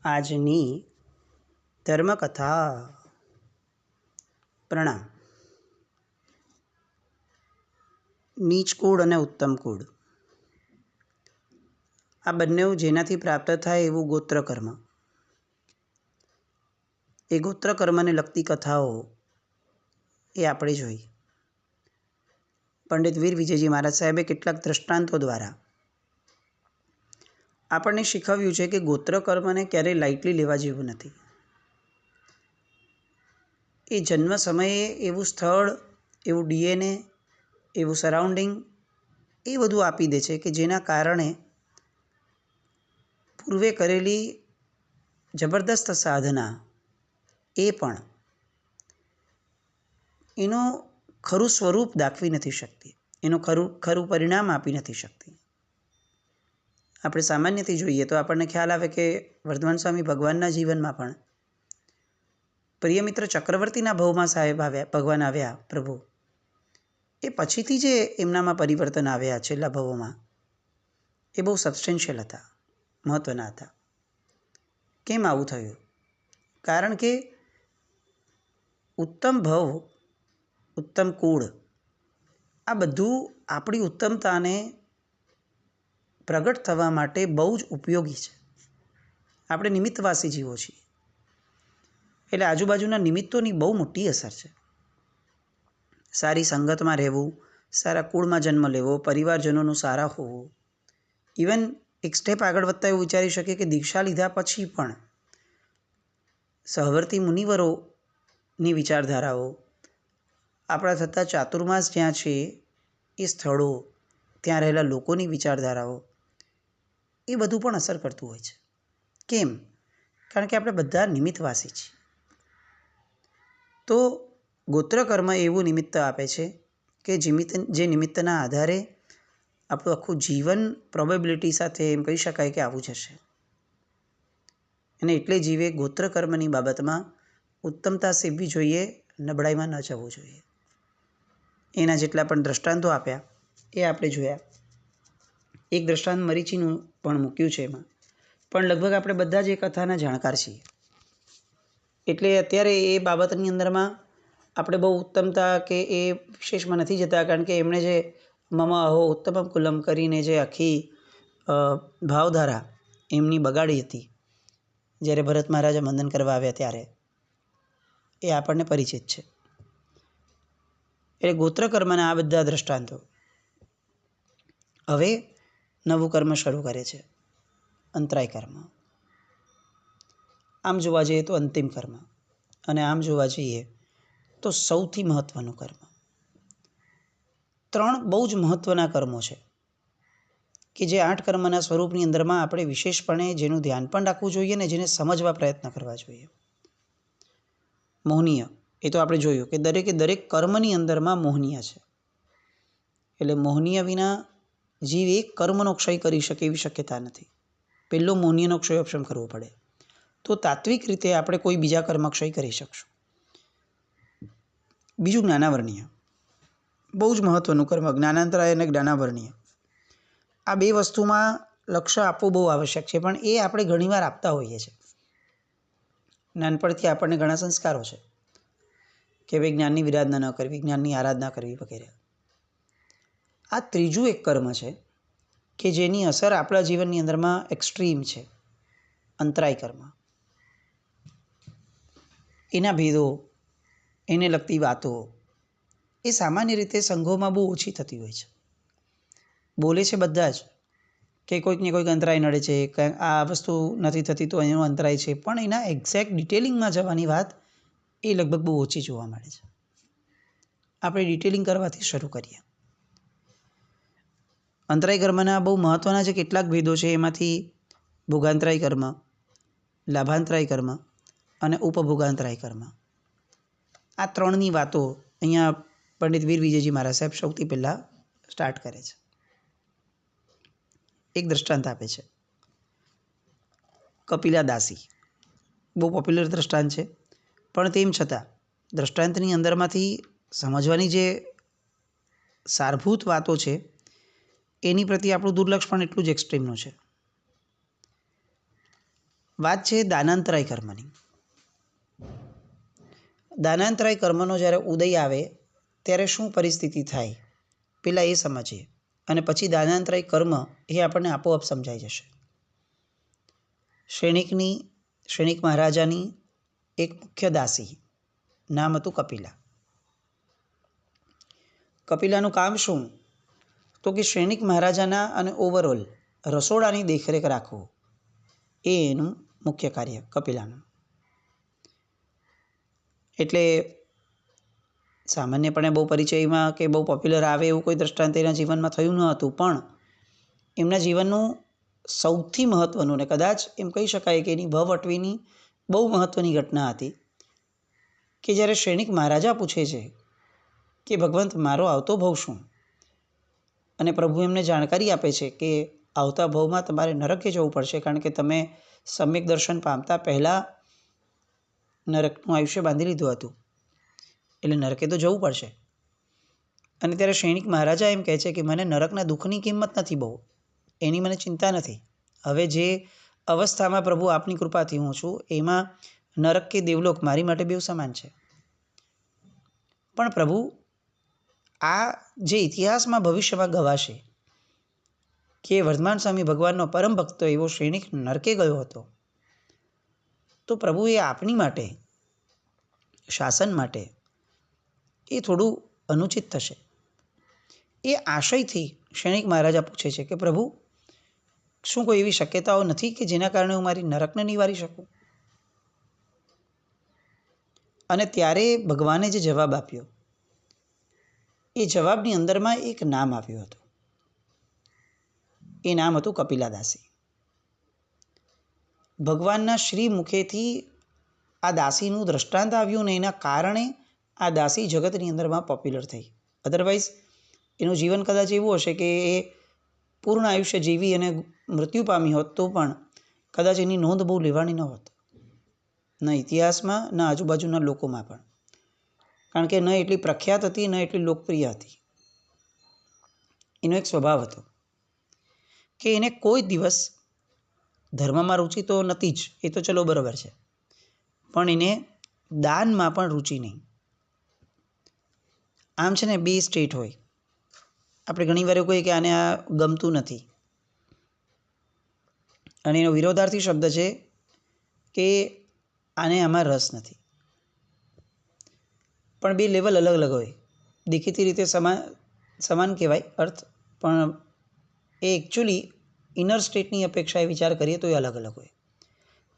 આજની ધર્મકથા. પ્રણામ. નીચ કુળ અને ઉત્તમ કુળ, આ બંને જેનાથી પ્રાપ્ત થાય એવું ગોત્રકર્મ, એ ગોત્રકર્મને લગતી કથાઓ એ આપણે જોઈ. પંડિત વીર વિજયજી મહારાજ સાહેબે કેટલાક દ્રષ્ટાંતો દ્વારા આપણને શીખવ્યું છે કે ગોત્રકર્મને ક્યારેય લાઇટલી લેવા જેવું નથી. એ જન્મ સમયે એવું સ્થળ, એવું ડીએનએ, એવું સરાઉન્ડિંગ એ બધું આપી દે છે કે જેના કારણે પૂર્વે કરેલી જબરદસ્ત સાધના એ પણ એનું ખરું સ્વરૂપ દાખવી નથી શકતી, એનું ખરું પરિણામ આપી નથી શકતી. આપણે સામાન્યથી જોઈએ તો આપણને ખ્યાલ આવે કે વર્ધમાન સ્વામી ભગવાનના જીવનમાં પણ પ્રિયમિત્ર ચક્રવર્તીના ભવમાં સાહેબ આવ્યા, ભગવાન આવ્યા પ્રભુ, એ પછીથી જે એમનામાં પરિવર્તન આવ્યા છેલ્લા ભવોમાં, એ બહુ સબસ્ટેન્શિયલ હતા, મહત્ત્વના હતા. કેમ આવું થયું? કારણ કે ઉત્તમ ભવ, ઉત્તમ કુળ, આ બધું આપણી ઉત્તમતાને પ્રગટ થવા માટે બહુ જ ઉપયોગી છે. આપણે નિમિત્તવાસી જીવો છીએ, એટલે આજુબાજુના નિમિત્તોની બહુ મોટી અસર છે. સારી સંગતમાં રહેવું, સારા કુળમાં જન્મ લેવો, પરિવારજનોનું સારા હોવું. ઇવન એક સ્ટેપ આગળ વધતા એવું વિચારી શકીએ કે દીક્ષા લીધા પછી પણ સહવર્તી મુનિવરોની વિચારધારાઓ, આપણા થતા ચાતુર્માસ જ્યાં છે એ સ્થળો, ત્યાં રહેલા લોકોની વિચારધારાઓ, એ બધું પણ અસર કરતું હોય છે. કેમ? કારણ કે આપણે બધા નિમિત્તવાસી છીએ. તો ગોત્રકર્મ એવું નિમિત્ત આપે છે કે જે નિમિત્તના આધારે આપણું આખું જીવન પ્રોબેબિલિટી સાથે એમ કહી શકાય કે આવું જશે. અને એટલે જીવે ગોત્રકર્મની બાબતમાં ઉત્તમતા સેવવી જોઈએ, નબળાઈમાં ન જવું જોઈએ. એના જેટલા પણ દ્રષ્ટાંતો આપ્યા એ આપણે જોયા. એક દ્રષ્ટાંત મરીચીનું પણ મૂક્યું છે એમાં, પણ લગભગ આપણે બધા જ એ કથાના જાણકાર છીએ. એટલે અત્યારે એ બાબતની અંદરમાં આપણે બહુ ઉત્તમતા કે એ વિશેષમાં નથી જતા, કારણ કે એમણે જે મમ અહો ઉત્તમમ કુલમ કરીને જે આખી ભાવધારા એમની બગાડી હતી જ્યારે ભરત મહારાજે વંદન કરવા આવ્યા ત્યારે, એ આપણને પરિચિત છે. એટલે ગોત્રકર્મના આ બધા દ્રષ્ટાંતો. હવે નવું કર્મ શરૂ કરે છે, અંતરાય કર્મ. આમ જોવા જઈએ તો અંતિમ કર્મ, અને આમ જોવા જઈએ તો સૌથી મહત્ત્વનું કર્મ. 3 બહુ જ મહત્ત્વના કર્મો છે કે જે 8 કર્મના સ્વરૂપની અંદરમાં આપણે વિશેષપણે જેનું ધ્યાન પણ રાખવું જોઈએ ને જેને સમજવા પ્રયત્ન કરવા જોઈએ. મોહનીય, એ તો આપણે જોયું કે દરેક કર્મની અંદરમાં મોહનીય છે. એટલે મોહનીય વિના જીવ એક કર્મનો ક્ષય કરી શકે એવી શક્યતા નથી. પહેલો મોહનીયનો ક્ષય ઓપ્શન કરવો પડે તો તાત્વિક રીતે આપણે કોઈ બીજા કર્મ ક્ષય કરી શકશું. બીજું જ્ઞાનાવર્ણ્ય, બહુ જ મહત્ત્વનું કર્મ, જ્ઞાનાંતરાય અને જ્ઞાનાવર્ણ્ય. આ 2 વસ્તુમાં લક્ષ્ય આપવું બહુ આવશ્યક છે, પણ એ આપણે ઘણીવાર આપતા હોઈએ છીએ. નાનપણથી આપણને ઘણા સંસ્કારો છે કે ભાઈ જ્ઞાનની વિરાધના ન કરવી, જ્ઞાનની આરાધના કરવી વગેરે. આ ત્રીજું એક કર્મ છે કે જેની અસર આપણા જીવનની અંદરમાં એક્સ્ટ્રીમ છે, અંતરાય કર્મ. એના ભેદો, એને લગતી વાતો એ સામાન્ય રીતે સંઘોમાં બહુ ઓછી થતી હોય છે. બોલે છે બધા જ કે કોઈકને કોઈક અંતરાય નડે છે, આ વસ્તુ નથી થતી તો એનો અંતરાય છે, પણ એના એક્ઝેક્ટ ડિટેલિંગમાં જવાની વાત એ લગભગ બહુ ઓછી જોવા મળે છે. આપણે ડિટેલિંગ કરવાથી શરૂ કરીએ. અંતરાય કર્મના બહુ મહત્ત્વના જે કેટલાક ભેદો છે એમાંથી ભોગાંતરાય કર્મ, લાભાંતરાય કર્મ અને ઉપભોગાંતરાય કર્મ. આ 3ની વાતો અહીંયા પંડિત વીર વિજયજી મહારાજ સાહેબ સૌથી પહેલાં સ્ટાર્ટ કરે છે. એક દ્રષ્ટાંત આપે છે, કપિલા દાસી. બહુ પોપ્યુલર દ્રષ્ટાંત છે, પણ તેમ છતાં દ્રષ્ટાંતની અંદરમાંથી સમજવાની જે સારભૂત વાતો છે એની પ્રત્યે આપણું દુર્લક્ષ પણ એટલું જ એક્સ્ટ્રીમનું છે. વાત છે દાનાંતરાય કર્મની. દાનાંતરાય કર્મનો જ્યારે ઉદય આવે ત્યારે શું પરિસ્થિતિ થાય પહેલાં એ સમજીએ, અને પછી દાનાંતરાય કર્મ એ આપણને આપોઆપ સમજાઈ જશે. શ્રેણિક મહારાજાની એક મુખ્ય દાસી, નામ હતું કપિલા. કપિલાનું કામ શું? તો કે શ્રેણિક મહારાજાના અને ઓવરઓલ રસોડાની દેખરેખ રાખવું, એ એનું મુખ્ય કાર્ય કપિલાનું. એટલે સામાન્યપણે બહુ પરિચયમાં કે બહુ પોપ્યુલર આવે એવું કોઈ દ્રષ્ટાંત એના જીવનમાં થયું ન હતું, પણ એમના જીવનનું સૌથી મહત્ત્વનું, ને કદાચ એમ કહી શકાય કે એની ભવઅટવીની બહુ મહત્ત્વની ઘટના હતી કે જ્યારે શ્રેણિક મહારાજા પૂછે છે કે ભગવંત, મારો આવતો ભવ શું? અને પ્રભુ એમને જાણકારી આપે છે કે આવતા ભવમાં તમારે નરકે જવું પડશે, કારણ કે તમે સમ્યક દર્શન પામતા પહેલાં નરકનું આયુષ્ય બાંધી લીધું હતું, એટલે નરકે તો જવું પડશે. અને ત્યારે શ્રેણિક મહારાજા એમ કહે છે કે મને નરકના દુઃખની કિંમત નથી બહુ, એની મને ચિંતા નથી. હવે જે અવસ્થામાં પ્રભુ આપની કૃપાથી હું છું, એમાં નરક કે દેવલોક મારી માટે બેવ સમાન છે. પણ પ્રભુ, આ જે ઇતિહાસમાં ભવિષ્યમાં ગવાશે કે વર્ધમાન સ્વામી ભગવાનનો પરમ ભક્ત એવો શ્રેણિક નરકે ગયો હતો, તો પ્રભુ એ આપની માટે, શાસન માટે એ થોડું અનુચિત થશે. એ આશયથી શ્રેણિક મહારાજા પૂછે છે કે પ્રભુ, શું કોઈ એવી શક્યતાઓ નથી કે જેના કારણે હું મારી નરકને નિવારી શકું? અને ત્યારે ભગવાને જે જવાબ આપ્યો, એ જવાબની અંદરમાં એક નામ આવ્યું હતું. એ નામ હતું કપિલાદાસી. ભગવાનના શ્રી મુખેથી આ દાસીનું દ્રષ્ટાંત આવ્યું, ને એના કારણે આ દાસી જગતની અંદરમાં પોપ્યુલર થઈ. અધરવાઇઝ એનું જીવન કદાચ એવું હશે કે એ પૂર્ણ આયુષ્ય જીવી અને મૃત્યુ પામી હોત તો પણ કદાચ એની નોંધ બહુ લેવાની ન હોત, ન ઇતિહાસમાં, ન આજુબાજુના લોકોમાં પણ, કારણ કે ન એટલી પ્રખ્યાત હતી, ન એટલી લોકપ્રિય હતી. એનો એક સ્વભાવ હતો કે એને કોઈ દિવસ ધર્મમાં રુચિ તો નથી જ, એ તો ચલો બરાબર છે, પણ એને દાનમાં પણ રુચિ નહીં. આમ છે ને, બે સ્ટેટ હોય. આપણે ઘણીવાર એવું કહીએ કે આને આ ગમતું નથી, અને એનો વિરોધાર્થી શબ્દ છે કે આને આમાં રસ નથી. પણ બે લેવલ અલગ અલગ હોય. દેખીતી રીતે સમાન કહેવાય અર્થ, પણ એ એકચ્યુઅલી ઇનર સ્ટેટની અપેક્ષાએ વિચાર કરીએ તો એ અલગ અલગ હોય.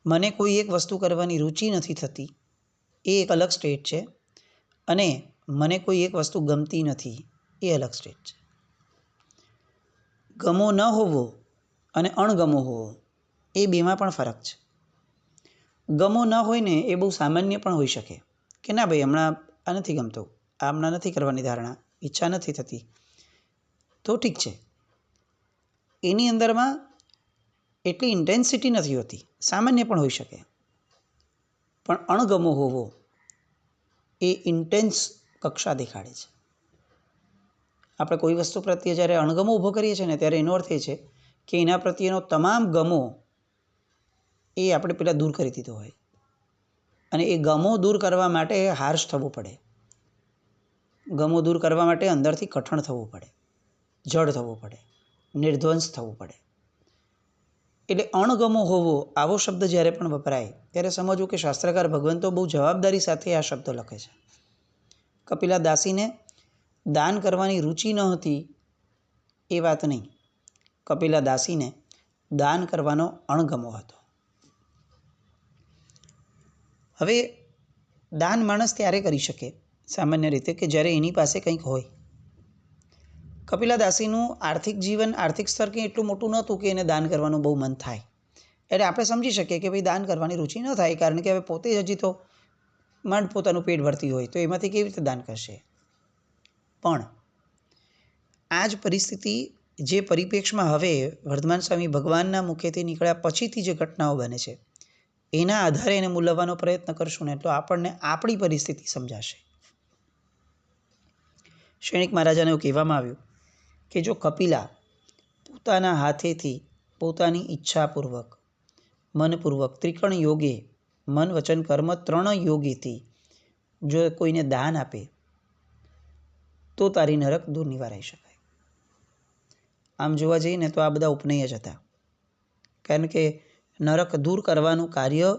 મને કોઈ એક વસ્તુ કરવાની રુચિ નથી થતી, એ એક અલગ સ્ટેટ છે, અને મને કોઈ એક વસ્તુ ગમતી નથી, એ અલગ સ્ટેટ છે. ગમો ન હોવો અને અણગમો હોવો, એ બેમાં પણ ફરક છે. ગમો ન હોય ને એ બહુ સામાન્ય પણ હોઈ શકે કે ના ભાઈ, હમણાં આ નથી ગમતું, આ હમણાં નથી કરવાની ધારણા, ઈચ્છા નથી થતી, તો ઠીક છે. એની અંદરમાં એટલી ઇન્ટેન્સિટી નથી હોતી, સામાન્ય પણ હોઈ શકે. પણ અણગમો હોવો એ ઇન્ટેન્સ કક્ષા દેખાડે છે. આપણે કોઈ વસ્તુ પ્રત્યે જ્યારે અણગમો ઊભો કરીએ છીએ ને, ત્યારે એનો અર્થ એ છે કે એના પ્રત્યેનો તમામ ગમો એ આપણે પહેલાં દૂર કરી દીધો હોય, અને એ ગમો દૂર કરવા માટે હાર્શ થવું પડે. ગમો દૂર કરવા માટે અંદરથી કઠણ થવું પડે, જડ થવું પડે, નિર્ધ્વંસ થવું પડે. એટલે અણગમો હોવો આવો શબ્દ જ્યારે પણ વપરાય ત્યારે સમજવું કે શાસ્ત્રકાર ભગવંતો બહુ જવાબદારી સાથે આ શબ્દો લખે છે. કપિલા દાસીને દાન કરવાની રુચિ ન હતી એ વાત નહીં, કપિલા દાસીને દાન કરવાનો અણગમો હતો. હવે દાન માણસ ત્યારે કરી શકે સામાન્ય રીતે કે જ્યારે એની પાસે કંઈક હોય. કપિલા દાસીનું આર્થિક જીવન, આર્થિક સ્તર કંઈ એટલું મોટું નહોતું કે એને દાન કરવાનું બહુ મન થાય. એટલે આપણે સમજી શકીએ કે ભાઈ દાન કરવાની રુચિ ન થાય, કારણ કે હવે પોતે હજી તો માંડ પોતાનું પેટ ભરતી હોય, તો એમાંથી કેવી રીતે દાન કરશે? પણ આ જ પરિસ્થિતિ જે પરિપ્રેક્ષમાં હવે વર્ધમાન સ્વામી ભગવાનના મુખેથી નીકળ્યા પછીથી જે ઘટનાઓ બને છે, એના આધારે એને મૂલવવાનો પ્રયત્ન કરશું ને, તો આપણને આપણી પરિસ્થિતિ સમજાશે. શ્રેણિક મહારાજાને એવું કહેવામાં આવ્યું કે જો કપિલા પોતાના હાથેથી પોતાની ઈચ્છાપૂર્વક મનપૂર્વક ત્રિકણ યોગે મન વચન કર્મ 3 યોગીથી જો કોઈને દાન આપે તો તારી નરક દૂર નિવારાઈ શકાય. આમ જોવા જઈએ ને તો આ બધા ઉપનય જ હતા. કારણ કે નરક દૂર કરવાનું કાર્ય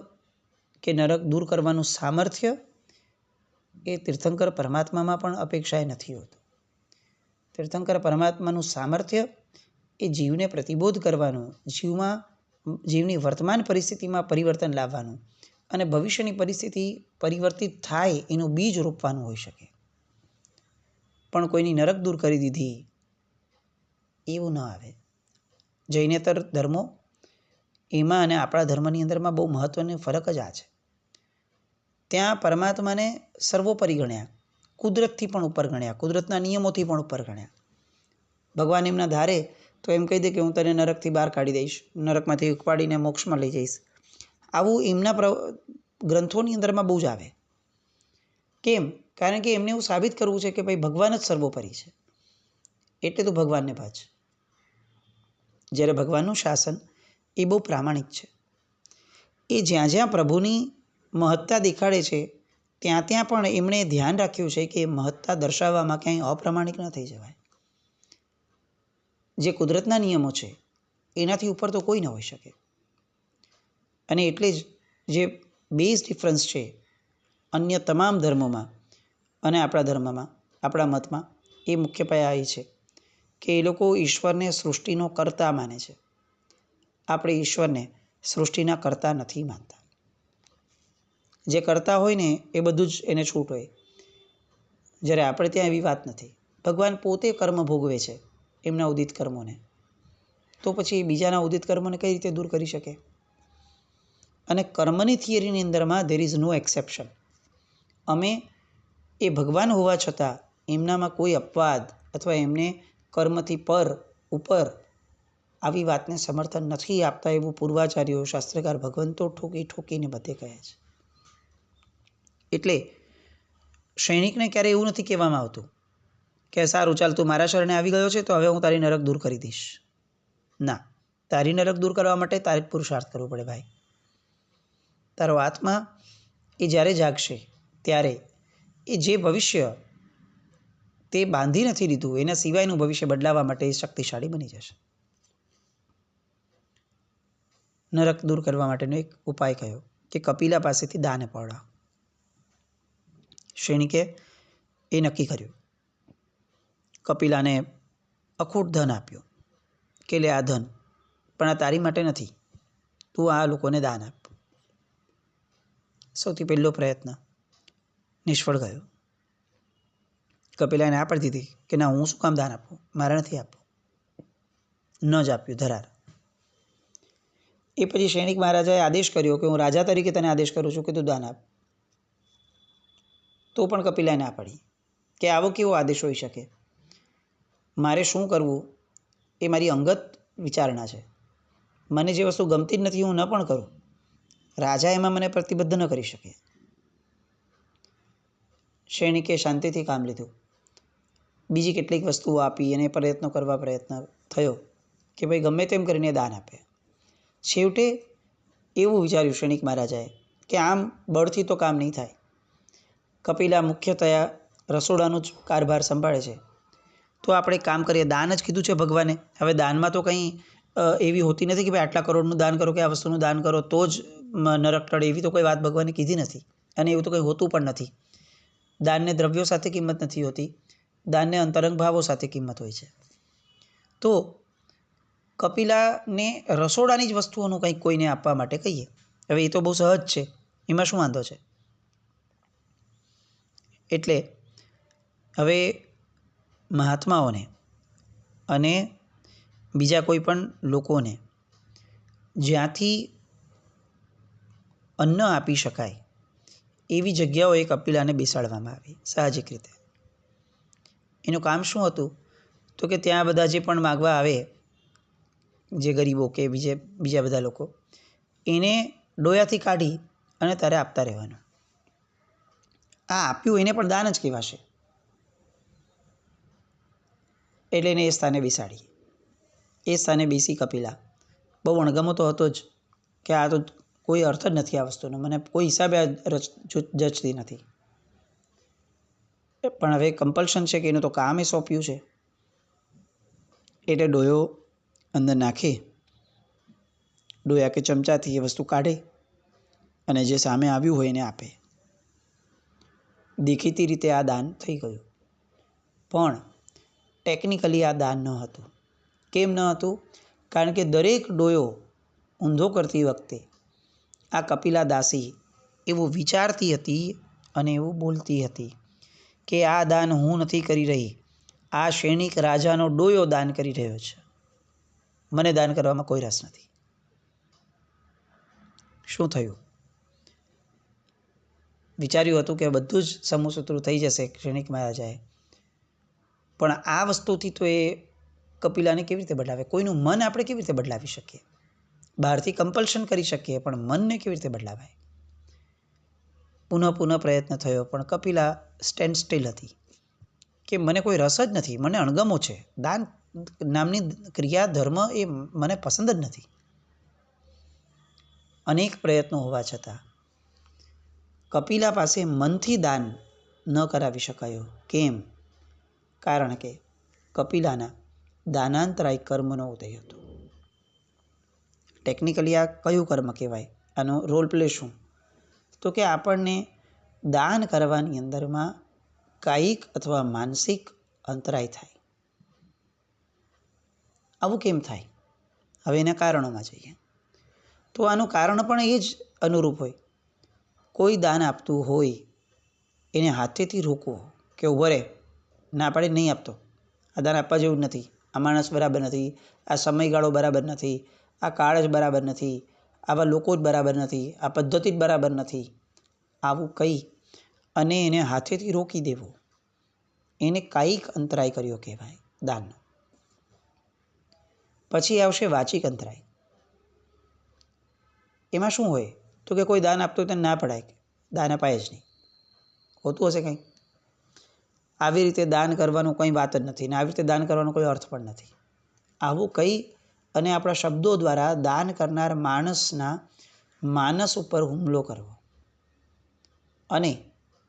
કે નરક દૂર કરવાનું સામર્થ્ય એ તીર્થંકર પરમાત્મામાં પણ અપેક્ષાએ નથી હોતું. તીર્થંકર પરમાત્માનું સામર્થ્ય એ જીવને પ્રતિબોધ કરવાનું, જીવની વર્તમાન પરિસ્થિતિમાં પરિવર્તન લાવવાનું અને ભવિષ્યની પરિસ્થિતિ પરિવર્તિત થાય એનું બીજ રોપવાનું હોઈ શકે. પણ કોઈની નરક દૂર કરી દીધી એવું ન આવે. જૈનેતર ધર્મો એમાં અને આપણા ધર્મની અંદરમાં બહુ મહત્ત્વનો ફરક જ આ છે. ત્યાં પરમાત્માને સર્વોપરી ગણ્યા, કુદરતથી પણ ઉપર ગણ્યા, કુદરતના નિયમોથી પણ ઉપર ગણ્યા. ભગવાન એમના ધારે તો એમ કહી દે કે હું તને નરકથી બહાર કાઢી દઈશ, નરકમાંથી ઉપાડીને મોક્ષમાં લઈ જઈશ. આવું એમના ગ્રંથોની અંદરમાં બહુ જ આવે. કેમ? કારણ કે એમને એવું સાબિત કરવું છે કે ભાઈ ભગવાન જ સર્વોપરી છે, એટલે તું ભગવાનને ભજ. જ્યારે ભગવાનનું શાસન એ બહુ પ્રામાણિક છે. એ જ્યાં જ્યાં પ્રભુની મહત્તા દેખાડે છે ત્યાં ત્યાં પણ એમણે ધ્યાન રાખ્યું છે કે મહત્તા દર્શાવવામાં ક્યાંય અપ્રામાણિક ન થઈ જવાય. જે કુદરતના નિયમો છે એનાથી ઉપર તો કોઈ ન હોઈ શકે. અને એટલે જ જે બેઝ ડિફરન્સ છે અન્ય તમામ ધર્મોમાં અને આપણા ધર્મમાં, આપણા મતમાં, એ મુખ્ય પાયા એ છે કે એ લોકો ઈશ્વરને સૃષ્ટિનો કર્તા માને છે. આપણે ઈશ્વરને સૃષ્ટિના કર્તા નથી માનતા. જે કરતા હોય ને એ બધું જ એને છૂટ હોય, જ્યારે આપણે ત્યાં એવી વાત નથી. ભગવાન પોતે કર્મ ભોગવે છે એમના ઉદિત કર્મોને, તો પછી બીજાના ઉદિત કર્મોને કઈ રીતે દૂર કરી શકે? અને કર્મની થિયરીની અંદરમાં ધેર ઇઝ નો એક્સેપ્શન. અમે એ ભગવાન હોવા છતાં એમનામાં કોઈ અપવાદ અથવા એમને કર્મથી ઉપર આવી વાતને સમર્થન નથી આપતા એવું પૂર્વાચાર્યો, શાસ્ત્રકાર, ભગવંતો ઠોકીને બધે કહે છે. એટલે સૈનિકને ક્યારેય એવું નથી કહેવામાં આવતું કે સારું ચાલ તું મારા શરણે આવી ગયો છે તો હવે હું તારી નરક દૂર કરી દઈશ. ના, તારી નરક દૂર કરવા માટે તારે જ પુરુષાર્થ કરવો પડે ભાઈ. તારો આત્મા એ જ્યારે જાગશે ત્યારે એ જે ભવિષ્ય તે બાંધી નથી લીધું એના સિવાયનું ભવિષ્ય બદલાવવા માટે એ શક્તિશાળી બની જશે. નરક દૂર કરવા માટેનો એક ઉપાય કયો કે કપિલા પાસેથી દાન અપાવડાવ. સૈનિકે એ નક્કી કર્યું. કપિલાને અખૂટ ધન આપ્યું કે લે આ ધન, પણ આ તારી માટે નથી, તું આ લોકોને દાન આપ. સૌથી પહેલો પ્રયત્ન નિષ્ફળ ગયો. કપિલાએ ના પાડી દીધી કે ના, હું શું કામ દાન આપું, મારે નથી આપવું. ન જ આપ્યું, ધરાર. એ પછી સૈનિક મહારાજાએ આદેશ કર્યો કે હું રાજા તરીકે તને આદેશ કરું છું કે તું દાન આપ. તો પણ કપિલાએ ના પાડી કે આવો કેવો આદેશ હોઈ શકે? મારે શું કરવું એ મારી અંગત વિચારણા છે. મને જે વસ્તુ ગમતી જ નથી હું ન પણ કરું. રાજા એમાં મને પ્રતિબદ્ધ ન કરી શકે. સૈનિકે શાંતિથી કામ લીધું. બીજી કેટલીક વસ્તુઓ આપી અને પ્રયત્ન થયો કે ભાઈ ગમે તેમ કરીને દાન આપે. છેવટે એવું વિચાર્યું સૈનિક મહારાજાએ કે આમ બળથી તો કામ નહીં થાય. કપિલા મુખ્યતયા રસોડાનું જ કારભાર સંભાળે છે, તો આપણે કામ કરીએ. દાન જ કીધું છે ભગવાને. હવે દાનમાં તો કંઈ એવી હોતી નથી કે ભાઈ આટલા કરોડનું દાન કરો કે આ વસ્તુનું દાન કરો તો જ નરક ટળે, એવી તો કોઈ વાત ભગવાને કીધી નથી. અને એવું તો કંઈ હોતું પણ નથી. દાનને દ્રવ્યો સાથે કિંમત નથી હોતી, દાનને અંતરંગ ભાવો સાથે કિંમત હોય છે. તો કપિલાને રસોડાની જ વસ્તુઓનું કંઈક કોઈને આપવા માટે કહીએ. હવે એ તો બહુ સહજ છે, એમાં શું વાંધો છે? એટલે હવે મહાત્માઓને અને બીજા કોઈ પણ લોકોને જ્યાંથી અન્ન આપી શકાય એવી જગ્યાઓએ કપિલાને બેસાડવામાં આવી સાહજિક રીતે. એનું કામ શું હતું? તો કે ત્યાં બધા જે પણ માગવા આવે, જે ગરીબો કે બીજા બધા લોકો, એને ડોયાથી કાઢી અને તારે આપતા રહેવાનું. આ આપ્યું એને પણ દાન જ કહેવાશે. એટલે એને એ સ્થાને બેસાડી. એ સ્થાને બેસી કપિલા. બહુ અણગમો તો હતો જ. કે આ તો કોઈ અર્થ જ નથી આ વસ્તુનો, મને કોઈ હિસાબે આ જચતી નથી. પણ હવે કમ્પલ્શન છે કે એનું તો કામ એ સોંપ્યું છે, એટલે ડોયો અંદર નાખે, ડોયા કે ચમચાથી એ વસ્તુ કાઢે અને જે સામે આવ્યું હોય એને આપે. દેખીતી રીતે આ દાન થઈ ગયું, પણ ટેકનિકલી આ દાન ન હતું. કેમ ન હતું? કારણ કે દરેક ડોયો ઊંધો કરતી વખતે આ કપિલા દાસી એવું વિચારતી હતી અને એવું બોલતી હતી કે આ દાન હું નથી કરી રહી, આ સૈનિક રાજાનો ડોયો દાન કરી રહ્યો છે, મને દાન કરવામાં કોઈ રસ નથી. શું થયું? વિચાર્યું હતું કે બધું જ સમૂહસૂત્રું થઈ જશે સૈનિક મહારાજાએ, પણ આ વસ્તુથી તો એ કપિલાને કેવી રીતે બદલાવે? કોઈનું મન આપણે કેવી રીતે બદલાવી શકીએ? બહારથી કમ્પલ્શન કરી શકીએ, પણ મનને કેવી રીતે બદલાવાય? પુનઃ પ્રયત્ન થયો, પણ કપિલા સ્ટેન્ડ સ્ટીલ હતી કે મને કોઈ રસ જ નથી, મને અણગમો છે, દાન નામની ક્રિયા ધર્મ એ મને પસંદ જ નથી. અનેક પ્રયત્નો હોવા છતાં કપિલા પાસે મનથી દાન ન કરાવી શકાયું. કેમ? કારણ કે કપિલાના દાનાંતરાય કર્મનો ઉદય હતો. ટેકનિકલી આ કયું કર્મ કહેવાય? આનો રોલ પ્લે શું? તો કે આપણને દાન કરવાની અંદરમાં કાયિક અથવા માનસિક અંતરાય થાય. આવું કેમ થાય? હવે એના કારણોમાં જઈએ તો આનું કારણ પણ એ જ અનુરૂપ હોય. કોઈ દાન આપતું હોય એને હાથેથી રોકવો કે ઊભો રહે, ના પાડી નહીં આપતો, આ દાન આપવા જેવું નથી, આ માણસ બરાબર નથી, આ સમયગાળો બરાબર નથી, આ કાળ જ બરાબર નથી, આવા લોકો જ બરાબર નથી, આ પદ્ધતિ જ બરાબર નથી, આવું કહી અને એને હાથેથી રોકી દેવો, એને કાયિક અંતરાય કર્યો કહેવાય દાનનો. પછી આવશે વાચિક અંતરાય. એમાં શું હોય? તો કે કોઈ દાન આપતું હોય તો ના પડાય, દાન અપાય જ નહીં. હોતું હશે કંઈ? આવી રીતે દાન કરવાનું કંઈ વાત જ નથી ને આવી રીતે દાન કરવાનો કોઈ અર્થ પણ નથી. આવું કહી અને આપણા શબ્દો દ્વારા દાન કરનાર માણસના માનસ ઉપર હુમલો કરવો અને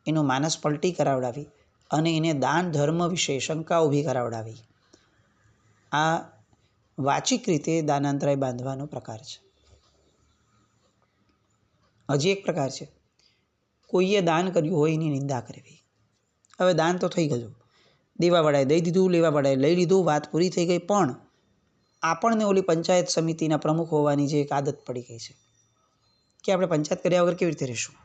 એનું માનસ પલટી કરાવડાવી અને એને દાન ધર્મ વિશે શંકા ઊભી કરાવડાવી, આ વાચિક રીતે દાનાંતરાય બાંધવાનો પ્રકાર છે. હજી એક પ્રકાર છે, કોઈએ દાન કર્યું હોય એની નિંદા કરવી. હવે દાન તો થઈ ગયું, દેવાવાળાએ દઈ દીધું, લેવાવાળાએ લઈ લીધું, વાત પૂરી થઈ ગઈ, પણ આપણને ઓલી પંચાયત સમિતિના પ્રમુખ હોવાની જે એક આદત પડી ગઈ છે કે આપણે પંચાયત કર્યા વગર કેવી રીતે રહીશું?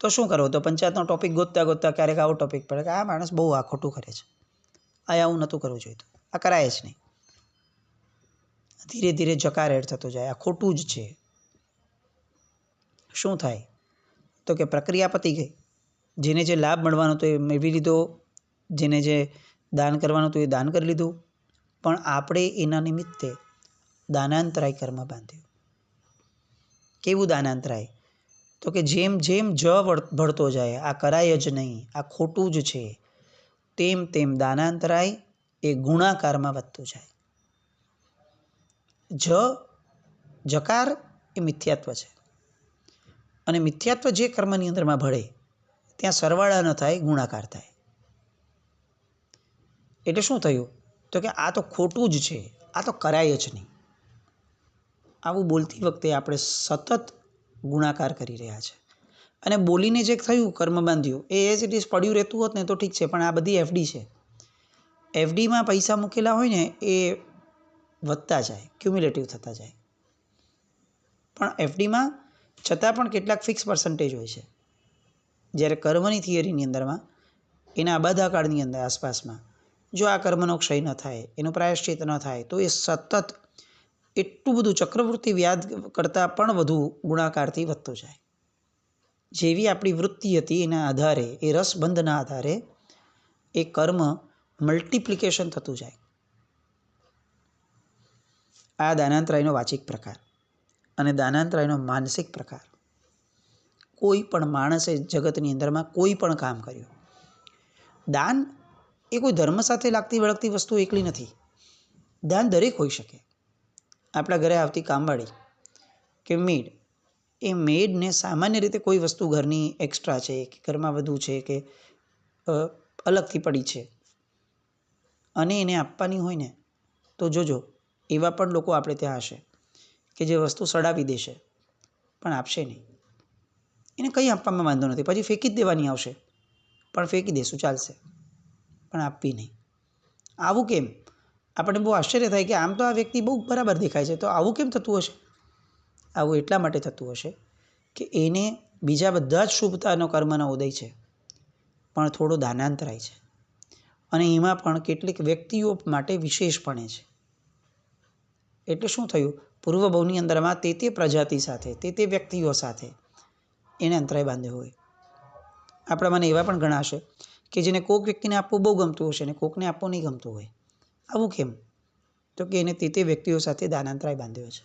તો શું કરવું? તો પંચાયતનો ટોપિક ગોતતા ક્યારેક આવો ટોપિક પડે કે આ માણસ બહુ આ ખોટું કરે છે, આ આવું નહોતું કરવું જોઈતું, આ કરાય જ નહીં. ધીરે ધીરે જકાર એડ થતો જાય, આ ખોટું જ છે. શું થાય? તો કે પ્રક્રિયા પતી ગઈ, જેને જે લાભ મળવાનો હતો એ મેળવી લીધો, જેને જે દાન કરવાનું હતું એ દાન કરી લીધું, પણ આપણે એના નિમિત્તે દાનાંતરાય કર્મ બાંધ્યું. કેવું દાનાંતરાય? તો કે જેમ જેમ ભળતો જાય, આ કરાય જ નહીં, આ ખોટું જ છે, તેમ તેમ દાનાંતરાય એ ગુણાકારમાં વધતું જાય. જકાર એ મિથ્યાત્વ છે અને મિથ્યાત્વ જે કર્મની અંદરમાં ભળે ત્યાં સરવાળા ન થાય, ગુણાકાર થાય. એટલે શું થયું? તો કે આ તો ખોટું જ છે, આ તો કરાય જ નહીં. આવું બોલતી વખતે આપણે સતત ગુણાકાર કરી રહ્યા છે અને બોલીને જે થયું કર્મ બાંધ્યું એ એઝ ઇટ ઇઝ પડ્યું રહેતું હોત ને તો ઠીક છે, પણ આ બધી એફડી છે. એફડીમાં પૈસા મૂકેલા હોય ને એ વધતા જાય, ક્યુમ્યુલેટિવ થતા જાય. પણ એફડીમાં છતાં પણ કેટલાક ફિક્સ પર્સન્ટેજ હોય છે. જ્યારે કર્મની થિયરીની અંદરમાં એના બધા કાળની અંદર આસપાસમાં જો આ કર્મનો ક્ષય ન થાય, એનું પ્રાયશ્ચિત ન થાય, તો એ સતત એટલું બધું ચક્રવૃત્તિ વ્યાજ કરતાં પણ વધુ ગુણાકારથી વધતું જાય. જેવી આપણી વૃત્તિ હતી એના આધારે, એ રસબંધના આધારે એ કર્મ મલ્ટિપ્લિકેશન થતું જાય. આ દાનાંતરાયનો વાચિક પ્રકાર. અને દાનાંતરાયનો માનસિક પ્રકાર. કોઈ પણ માણસે જગતની અંદરમાં કોઈ પણ કામ કર્યું, દાન એ કોઈ ધર્મ સાથે લાગતી વળગતી વસ્તુ એકલી નથી. દાન દરેક હોઈ શકે. આપણા ઘરે આવતી કામવાળી કે મેડ, એ મેડને સામાન્ય રીતે કોઈ વસ્તુ ઘરની એક્સ્ટ્રા છે કે ઘરમાં વધુ છે કે અલગથી પડી છે અને એને આપવાની હોય ને, તો જોજો એવા પણ લોકો આપણે ત્યાં હશે કે જે વસ્તુ સડાવી દેશે પણ આપશે નહીં. એને કંઈ આપવામાં વાંધો નથી, પછી ફેંકી જ દેવાની આવશે, પણ ફેંકી દેશું ચાલશે, પણ આપવી નહીં. આવું કેમ? આપણને બહુ આશ્ચર્ય થાય કે આમ તો આ વ્યક્તિ બહુ બરાબર દેખાય છે, તો આવું કેમ થતું હશે? આવું એટલા માટે થતું હશે કે એને બીજા બધા જ શુભતાનો કર્મનો ઉદય છે, પણ થોડો દાનાંતરાય છે અને એમાં પણ કેટલીક વ્યક્તિઓ માટે વિશેષપણે છે. એટલે શું થયું? પૂર્વ ભવની અંદરમાં તે પ્રજાતિ સાથે, તે વ્યક્તિઓ સાથે એને અંતરાય બાંધ્યો હોય. આપણામાંને એવા પણ ઘણા હશે કે જેને કોઈક વ્યક્તિને આપવું બહુ ગમતું હશે અને કોકને આપવું નહીં ગમતું હોય. આવું કેમ? તો કે એને તે વ્યક્તિઓ સાથે દાનાંતરાય બાંધ્યો છે.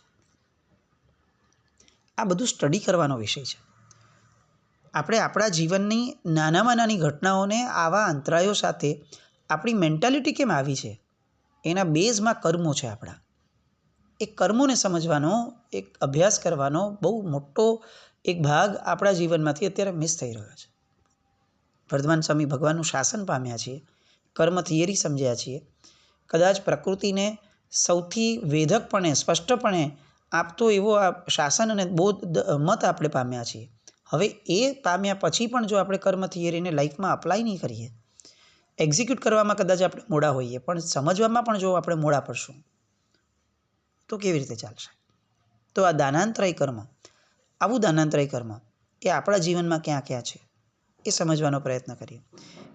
આ બધું સ્ટડી કરવાનો વિષય છે. આપણે આપણા જીવનની નાનામાં નાની ઘટનાઓને આવા અંતરાયો સાથે આપણી મેન્ટાલિટી કેમ આવી છે, એના બેઝમાં કર્મો છે આપણા. એ કર્મોને સમજવાનો, એક અભ્યાસ કરવાનો બહુ મોટો એક ભાગ આપણા જીવનમાંથી અત્યારે મિસ થઈ રહ્યો છે. વર્ધમાન સ્વામી ભગવાનનું શાસન પામ્યા છીએ, કર્મ થિયરી સમજ્યા છીએ, કદાચ પ્રકૃતિને સૌથી વેધકપણે, સ્પષ્ટપણે આપતો એવો આ શાસન અને બોધ મત આપણે પામ્યા છીએ. હવે એ પામ્યા પછી પણ જો આપણે કર્મ થિયરીને લાઈફમાં અપ્લાય નહીં કરીએ, એક્ઝિક્યુટ કરવામાં કદાચ આપણે મોડા હોઈએ, પણ સમજવામાં પણ જો આપણે મોડા પડશું, તો કેવી રીતે ચાલશે? તો આ દાનાંતરાય કર્મ, આવું દાનાંતરાય કર્મ એ આપણા જીવનમાં ક્યાં ક્યાં છે એ સમજવાનો પ્રયત્ન કરીએ.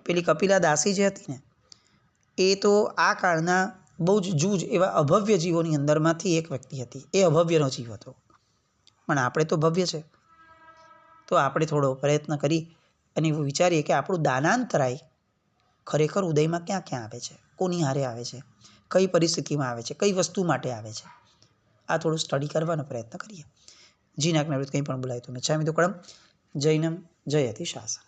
પેલી કપિલા દાસી જે હતી ને, એ તો આ કાળના બહુ જ જૂજ એવા અભવ્ય જીવોની અંદરમાંથી એક વ્યક્તિ હતી. એ અભવ્યનો જીવ હતો, પણ આપણે તો ભવ્ય છે. તો આપણે થોડો પ્રયત્ન કરી અને એવું વિચારીએ કે આપણું દાનાંતરાય ખરેખર ઉદયમાં ક્યાં ક્યાં આવે છે, કોની હારે આવે છે, કઈ પરિસ્થિતિમાં આવે છે, કઈ વસ્તુ માટે આવે છે. આ થોડું સ્ટડી કરવાનો પ્રયત્ન કરીએ. જીનાક નવૃત્ત કંઈ પણ બોલાય તો મેં છામી દુકડમ જૈનમ જયતિ શાસન.